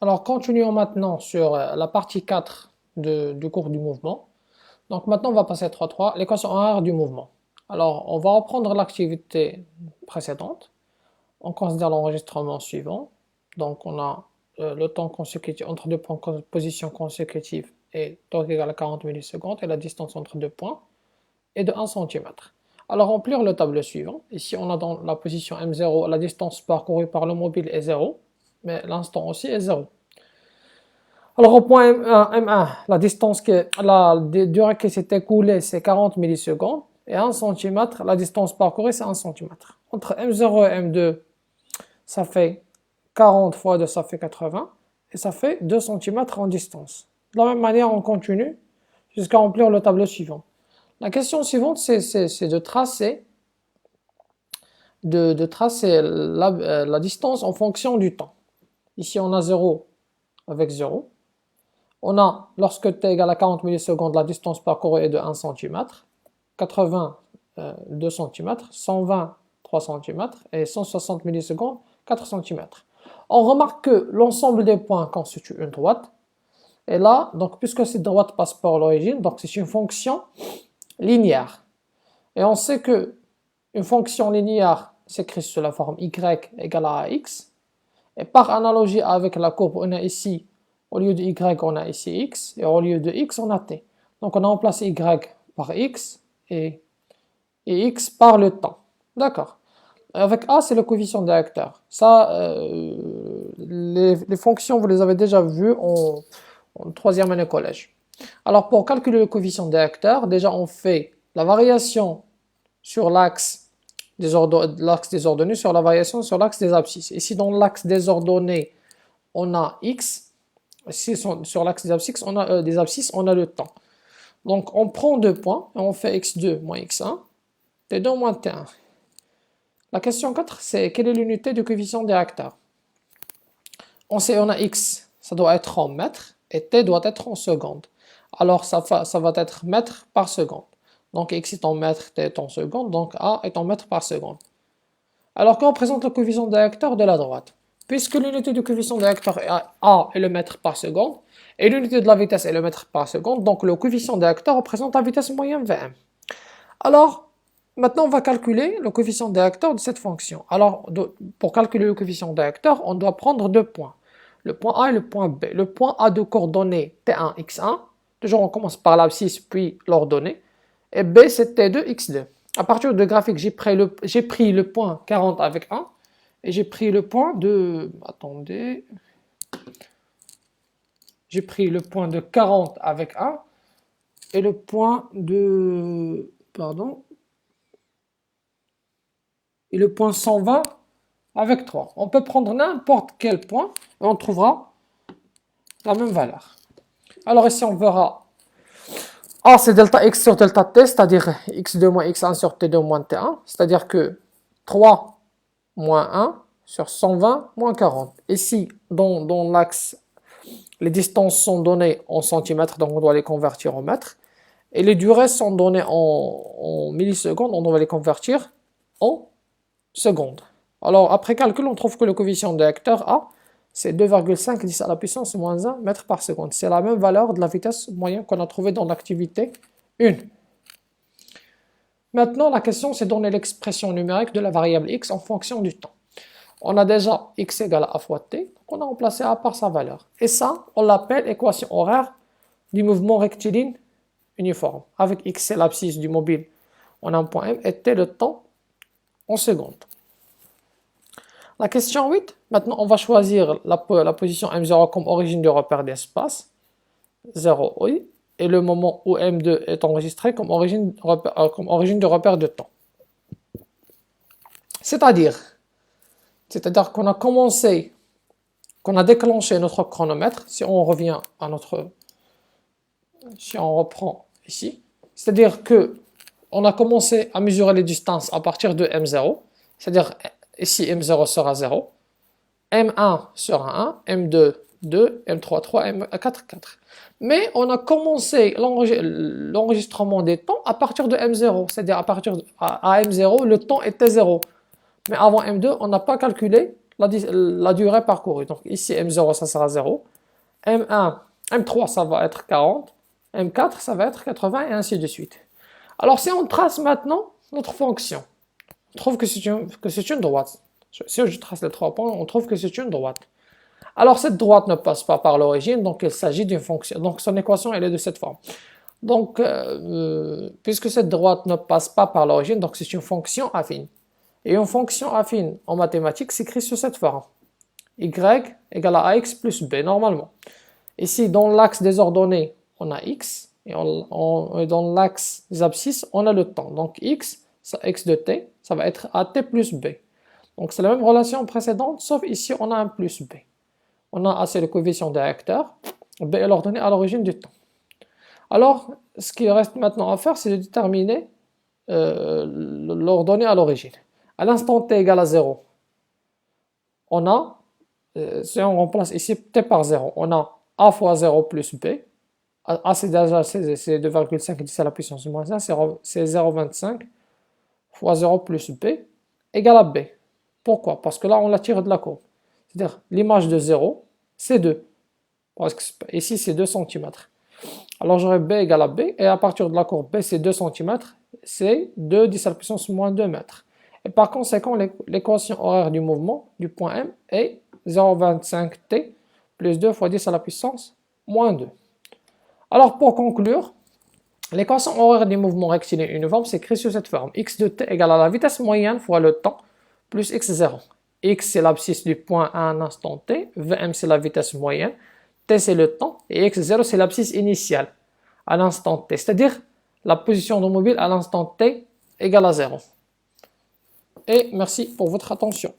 Alors, continuons maintenant sur la partie 4 du cours du mouvement. Donc maintenant, on va passer à 3.3, l'équation horaire du mouvement. Alors, on va reprendre l'activité précédente. On considère l'enregistrement suivant. Donc, on a le temps consécutif entre deux points de position consécutive est temps égal à 40 millisecondes et la distance entre deux points est de 1 cm. Alors, remplir le tableau suivant. Ici, on a dans la position M0, la distance parcourue par le mobile est 0, mais l'instant aussi est 0. Alors au point M1, la distance la durée qui s'est écoulée c'est 40 millisecondes et 1 cm, la distance parcourue c'est 1 cm. Entre M0 et M2, ça fait 40 fois 2, ça fait 80 et ça fait 2 cm en distance. De la même manière, on continue jusqu'à remplir le tableau suivant. La question suivante, c'est de tracer, la distance en fonction du temps. Ici, on a 0 avec 0. On a, lorsque t égale à 40 millisecondes, la distance parcourue est de 1 cm, 80, 2 cm, 120, 3 cm et 160 millisecondes, 4 cm. On remarque que l'ensemble des points constitue une droite. Et là, donc, puisque cette droite passe par l'origine, donc c'est une fonction linéaire. Et on sait que une fonction linéaire s'écrit sous la forme y égale à ax. Et par analogie avec la courbe, on a ici, au lieu de y, on a ici x, et au lieu de x, on a t. Donc on a remplacé y par x et x par le temps. D'accord. Avec a, c'est le coefficient des vecteurs. Ça, les fonctions, vous les avez déjà vues en troisième année collège. Alors pour calculer le coefficient des vecteurs, déjà on fait la variation sur l'axe des ordonnées sur la variation sur l'axe des abscisses. Ici dans l'axe des ordonnées, on a x. Ici sur l'axe des abscisses, on a le temps. Donc on prend deux points et on fait x2 moins x1, t2 moins t1. La question 4, c'est quelle est l'unité du coefficient des vecteurs? On sait, on a x, ça doit être en mètres, et t doit être en secondes. Alors ça va être mètres par seconde. Donc x est en mètres, t est en secondes, donc a est en mètres par seconde. Alors quand on présente le coefficient des vecteurs de la droite, puisque l'unité du coefficient des vecteurs a est le mètre par seconde, et l'unité de la vitesse est le mètre par seconde, donc le coefficient des vecteurs représente la vitesse moyenne Vm. Alors, maintenant on va calculer le coefficient des vecteurs de cette fonction. Alors, pour calculer le coefficient des vecteurs, on doit prendre deux points. Le point A et le point B. Le point A de coordonnées T1, X1. Toujours on commence par l'abscisse puis l'ordonnée. Et B c'est T2, X2. À partir de graphique, j'ai pris le point 40 avec 1. Et j'ai pris le point de... Attendez. J'ai pris le point de 40 avec 1. Et le point de... Pardon. Et le point 120 avec 3. On peut prendre n'importe quel point et on trouvera la même valeur. Alors ici on verra A c'est delta x sur delta t, c'est-à-dire x2 moins x1 sur t2 moins t1, c'est-à-dire que 3 moins 1 sur 120 moins 40. Ici, dans l'axe, les distances sont données en centimètres, donc on doit les convertir en mètres. Et les durées sont données en millisecondes, on doit les convertir en secondes. Alors, après calcul, on trouve que le coefficient de vecteur A, c'est 2,5 10 à la puissance moins 1 mètre par seconde. C'est la même valeur de la vitesse moyenne qu'on a trouvée dans l'activité 1. Maintenant, la question, c'est de donner l'expression numérique de la variable x en fonction du temps. On a déjà x égale à a fois t, donc on a remplacé a par sa valeur. Et ça, on l'appelle équation horaire du mouvement rectiligne uniforme. Avec x, c'est l'abscisse du mobile, on a un point M, et t, le temps en secondes. La question 8, maintenant on va choisir la position M0 comme origine de repère d'espace, 0, oui, et le moment où M2 est enregistré comme origine de repère de temps. C'est-à-dire qu'on a commencé, qu'on a déclenché notre chronomètre, si on revient à si on reprend ici, c'est-à-dire que on a commencé à mesurer les distances à partir de M0, c'est-à-dire ici M0 sera 0, M1 sera 1, M2 2, M3 3, M4 4. Mais on a commencé l'enregistrement des temps à partir de M0, c'est-à-dire à M0 le temps était 0. Mais avant M2 on n'a pas calculé la durée parcourue. Donc ici, M0, ça sera 0. M3, ça va être 40. M4, ça va être 80 et ainsi de suite. Alors, si on trace maintenant notre fonction, on trouve que c'est une droite. Si je trace les 3 points, on trouve que c'est une droite. Alors, cette droite ne passe pas par l'origine, donc il s'agit d'une fonction. Donc, son équation, elle est de cette forme. Donc, puisque cette droite ne passe pas par l'origine, donc c'est une fonction affine. Et une fonction affine en mathématiques s'écrit sous cette forme. Y égale à ax plus b, normalement. Ici, dans l'axe des ordonnées, on a x, et dans l'axe des abscisses, on a le temps. Donc x de t, ça va être at plus b. Donc c'est la même relation précédente, sauf ici, on a un plus b. On a a, c'est le coefficient des réacteurs, b est l'ordonnée à l'origine du temps. Alors, ce qu'il reste maintenant à faire, c'est de déterminer l'ordonnée à l'origine. À l'instant t égale à 0, on a, si on remplace ici t par 0, on a a fois 0 plus b. A c'est déjà 2,5 10 à la puissance de moins 1, c'est 0,25 fois 0 plus b égale à b. Pourquoi? Parce que là, on la tire de la courbe. C'est-à-dire, l'image de 0, c'est 2. Parce que ici, c'est 2 cm. Alors, j'aurai b égale à b, et à partir de la courbe b, c'est 2 cm, c'est 2 10 à la puissance moins 2 mètres. Et par conséquent, l'équation horaire du mouvement du point M est 0,25t plus 2 fois 10 à la puissance moins 2. Alors, pour conclure, l'équation horaire du mouvement rectiligne uniforme s'écrit sous cette forme. X de t égale à la vitesse moyenne fois le temps plus x0. X, c'est l'abscisse du point à un instant t, Vm, c'est la vitesse moyenne, t, c'est le temps, et x0, c'est l'abscisse initiale à l'instant t, c'est-à-dire la position de mobile à l'instant t égale à 0. Et merci pour votre attention.